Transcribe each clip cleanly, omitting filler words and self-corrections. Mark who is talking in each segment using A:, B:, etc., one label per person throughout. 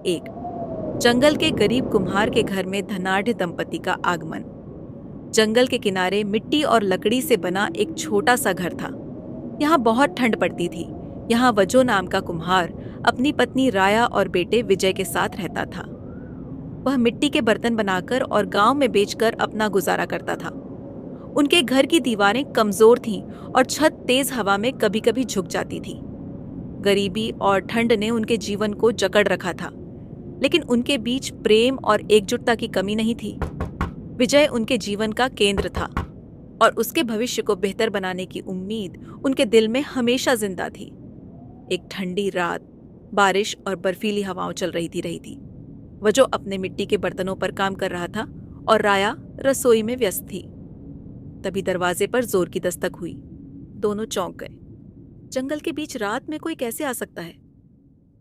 A: एक। जंगल के गरीब कुम्हार के घर में धनाढ़ दंपति का आगमन। जंगल के किनारे मिट्टी और लकड़ी से बना एक छोटा सा घर था। यहाँ बहुत ठंड पड़ती थी। यहाँ वजो नाम का कुम्हार अपनी पत्नी राया और बेटे विजय के साथ रहता था। वह मिट्टी के बर्तन बनाकर और गांव में बेचकर अपना गुजारा करता था। उनके घर की दीवारें कमजोर थीं और छत तेज हवा में कभी कभी झुक जाती थी। गरीबी और ठंड ने उनके जीवन को जकड़ रखा था, लेकिन उनके बीच प्रेम और एकजुटता की कमी नहीं थी। विजय उनके जीवन का केंद्र था और उसके भविष्य को बेहतर बनाने की उम्मीद उनके दिल में हमेशा जिंदा थी। एक ठंडी रात, बारिश और बर्फीली हवाओं चल रही थी। वजो अपने मिट्टी के बर्तनों पर काम कर रहा था और राया रसोई में व्यस्त थी। तभी दरवाजे पर जोर की दस्तक हुई। दोनों चौंक गए। जंगल के बीच रात में कोई कैसे आ सकता है?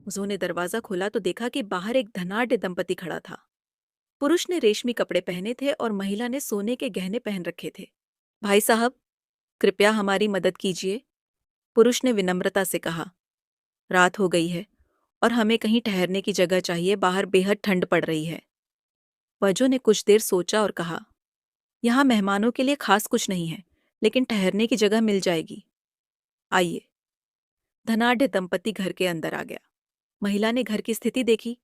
A: उन्होंने दरवाजा खोला तो देखा कि बाहर एक धनाढ़ दंपति खड़ा था। पुरुष ने रेशमी कपड़े पहने थे और महिला ने सोने के गहने पहन रखे थे। भाई साहब, कृपया हमारी मदद कीजिए, पुरुष ने विनम्रता से कहा। रात हो गई है और हमें कहीं ठहरने की जगह चाहिए। बाहर बेहद ठंड पड़ रही है। वजो ने कुछ देर सोचा और कहा, यहाँ मेहमानों के लिए खास कुछ नहीं है, लेकिन ठहरने की जगह मिल जाएगी। आइए। धनाढ़ दंपति घर के अंदर आ गया। महिला ने घर की स्थिति देखी।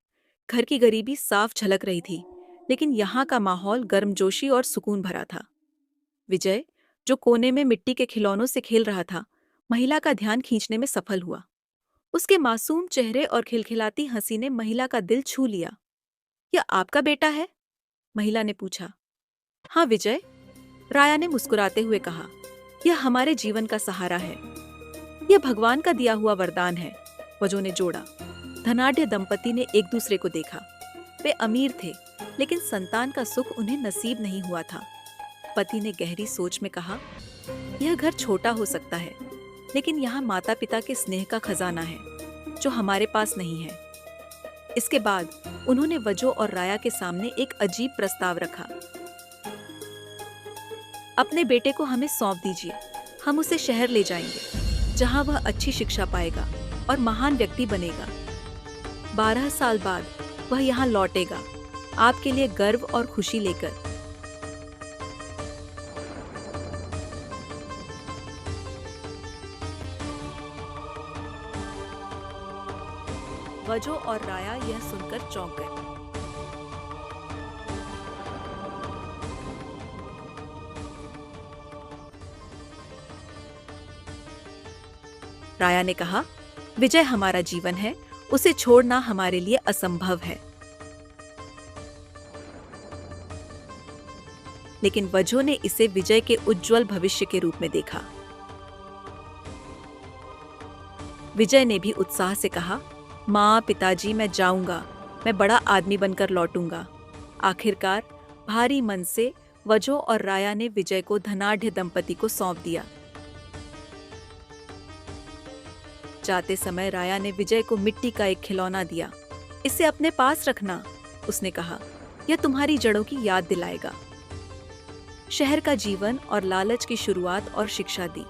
A: घर की गरीबी साफ झलक रही थी, लेकिन यहाँ का माहौल गर्मजोशी और सुकून भरा था। विजय, जो कोने में मिट्टी के खिलौनों से खेल रहा था, महिला का ध्यान खींचने में सफल हुआ। उसके मासूम चेहरे और खिलखिलाती हंसी ने महिला का दिल छू लिया। यह आपका बेटा है? महिला ने पूछा। हाँ विजय, राया ने मुस्कुराते हुए कहा। यह हमारे जीवन का सहारा है। यह भगवान का दिया हुआ वरदान है, वजो ने जोड़ा। धनाढ़ दंपति ने एक दूसरे को देखा। वे अमीर थे, लेकिन संतान का सुख उन्हें नसीब नहीं हुआ था। पति ने गहरी सोच में कहा, यह घर छोटा हो सकता है, लेकिन यहाँ माता पिता के स्नेह का खजाना है, जो हमारे पास नहीं है। इसके बाद उन्होंने वजो और राया के सामने एक अजीब प्रस्ताव रखा। अपने बेटे को हमें सौंप दीजिए। हम उसे शहर ले जाएंगे, जहाँ वह अच्छी शिक्षा पाएगा और महान व्यक्ति बनेगा। 12 साल बाद वह यहाँ लौटेगा, आपके लिए गर्व और खुशी लेकर। वजो और राया यह सुनकर चौंक गए। राया ने कहा, विजय हमारा जीवन है, उसे छोड़ना हमारे लिए असंभव है। लेकिन वजो ने इसे विजय के उज्जवल भविष्य के रूप में देखा। विजय ने भी उत्साह से कहा, माँ, पिताजी, मैं जाऊंगा, मैं बड़ा आदमी बनकर लौटूंगा। आखिरकार भारी मन से वजो और राया ने विजय को धनाढ़ दंपति को सौंप दिया। जाते समय राया ने विजय को मिट्टी का एक खिलौना दिया। इसे अपने पास रखना, उसने कहा, यह तुम्हारी जड़ों की याद दिलाएगा। शहर का जीवन और लालच की शुरुआत और शिक्षा दी।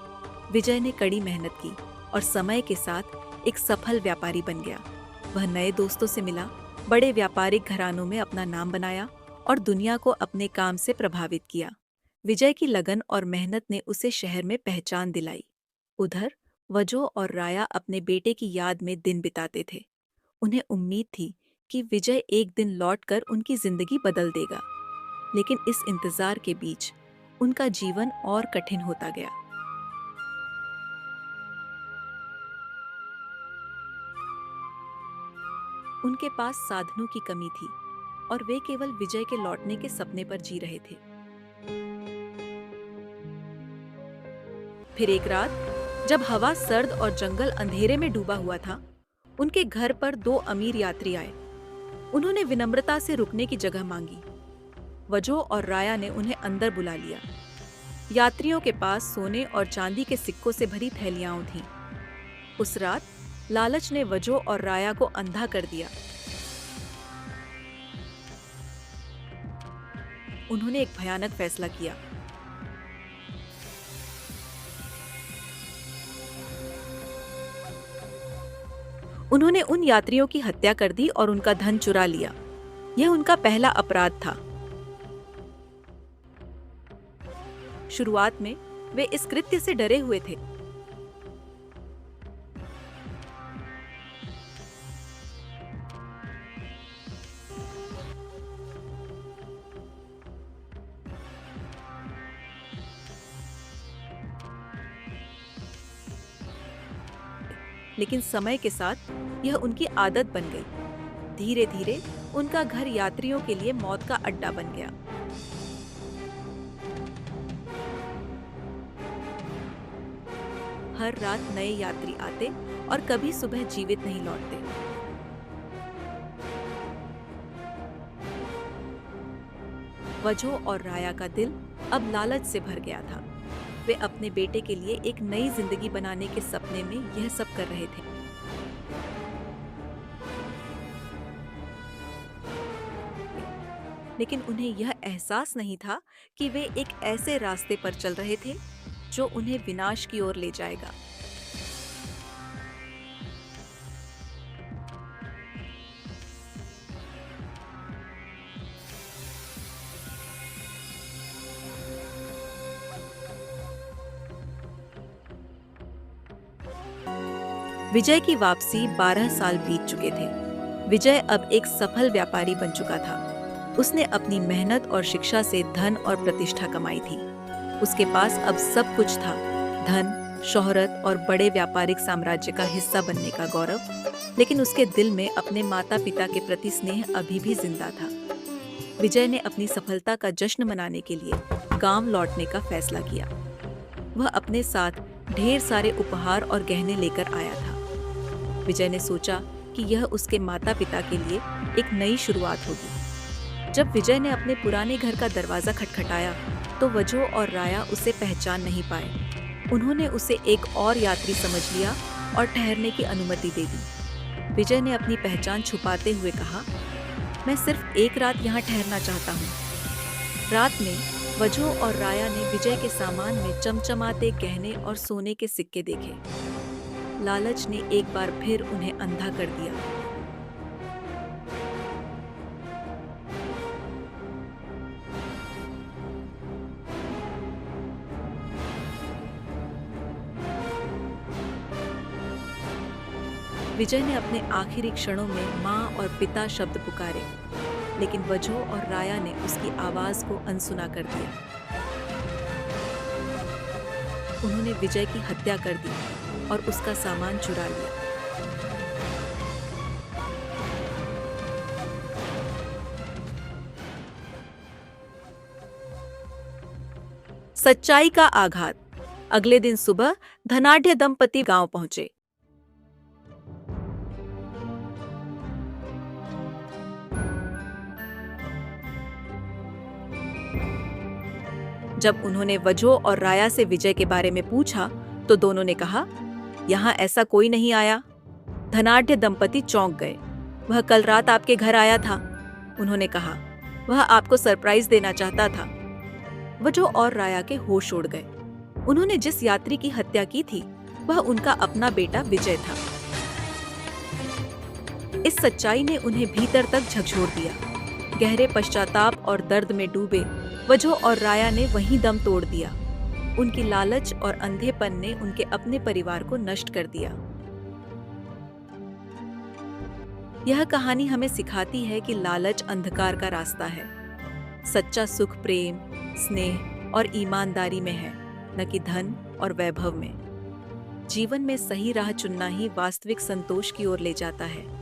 A: विजय ने कड़ी मेहनत की और समय के साथ एक सफल व्यापारी बन गया। वह नए दोस्तों से मिला, बड़े व्यापारिक घरानों में अपना नाम बनाया और दुनिया को अपने काम से प्रभावित किया। विजय की लगन और मेहनत ने उसे शहर में पहचान दिलाई। उधर वजो और राया अपने बेटे की याद में दिन बिताते थे। उन्हें उम्मीद थी कि विजय एक दिन लौटकर उनकी जिंदगी बदल देगा, लेकिन इस इंतजार के बीच उनका जीवन और कठिन होता गया। उनके पास साधनों की कमी थी और वे केवल विजय के लौटने के सपने पर जी रहे थे। फिर एक रात, जब हवा सर्द और जंगल अंधेरे में डूबा हुआ था, उनके घर पर 2 अमीर यात्री आए। उन्होंने विनम्रता से रुकने की जगह मांगी। वजो और राया ने उन्हें अंदर बुला लिया। यात्रियों के पास सोने और चांदी के सिक्कों से भरी थैलियां थीं। उस रात लालच ने वजो और राया को अंधा कर दिया। उन्होंने एक भयानक फैसला किया। उन्होंने उन यात्रियों की हत्या कर दी और उनका धन चुरा लिया। यह उनका पहला अपराध था। शुरुआत में वे इस कृत्य से डरे हुए थे। लेकिन समय के साथ यह उनकी आदत बन गई। धीरे धीरे उनका घर यात्रियों के लिए मौत का अड्डा बन गया। हर रात नए यात्री आते और कभी सुबह जीवित नहीं लौटते। वजो और राया का दिल अब लालच से भर गया था। वे अपने बेटे के लिए एक नई जिंदगी बनाने के सपने में यह सब कर रहे थे। लेकिन उन्हें यह एहसास नहीं था कि वे एक ऐसे रास्ते पर चल रहे थे जो उन्हें विनाश की ओर ले जाएगा। विजय की वापसी 12 साल बीत चुके थे। विजय अब एक सफल व्यापारी बन चुका था। उसने अपनी मेहनत और शिक्षा से धन और प्रतिष्ठा कमाई थी। उसके पास अब सब कुछ था, धन, शोहरत और बड़े व्यापारिक साम्राज्य का हिस्सा बनने का गौरव। लेकिन उसके दिल में अपने माता पिता के प्रति स्नेह अभी भी जिंदा था। विजय ने अपनी सफलता का जश्न मनाने के लिए गांव लौटने का फैसला किया। वह अपने साथ ढेर सारे उपहार और गहने लेकर आया था। विजय ने सोचा कि यह उसके माता पिता के लिए एक नई शुरुआत होगी। जब विजय ने अपने पुराने घर का दरवाजा खटखटाया तो वजो और राया उसे पहचान नहीं पाए। उन्होंने उसे एक और यात्री समझ लिया और ठहरने की अनुमति दे दी। विजय ने अपनी पहचान छुपाते हुए कहा, मैं सिर्फ एक रात यहाँ ठहरना चाहता हूँ। रात में वजो और राया ने विजय के सामान में चमचमाते गहने और सोने के सिक्के देखे। लालच ने एक बार फिर उन्हें अंधा कर दिया। विजय ने अपने आखिरी क्षणों में माँ और पिता शब्द पुकारे, लेकिन वजो और राया ने उसकी आवाज को अनसुना कर दिया। उन्होंने विजय की हत्या कर दी और उसका सामान चुरा लिया। सच्चाई का आघात। अगले दिन सुबह धनाढ्य दंपति गांव पहुंचे। जब उन्होंने वजो और राया से विजय के बारे में पूछा तो दोनों ने कहा, यहाँ ऐसा कोई नहीं आया। धनाढ्य दंपति चौंक गए। वह कल रात आपके घर आया था। उन्होंने कहा, वह आपको सरप्राइज देना चाहता था। वजो और राया के होश उड़ गए। उन्होंने जिस यात्री की हत्या की थी वह उनका अपना बेटा विजय था। इस सच्चाई ने उन्हें भीतर तक झकझोर दिया। गहरे पश्चाताप और दर्द में डूबे वजो और राया ने वहीं दम तोड़ दिया। उनकी लालच और अंधेपन ने उनके अपने परिवार को नष्ट कर दिया। यह कहानी हमें सिखाती है कि लालच अंधकार का रास्ता है। सच्चा सुख प्रेम, स्नेह और ईमानदारी में है, न कि धन और वैभव में। जीवन में सही राह चुनना ही वास्तविक संतोष की ओर ले जाता है।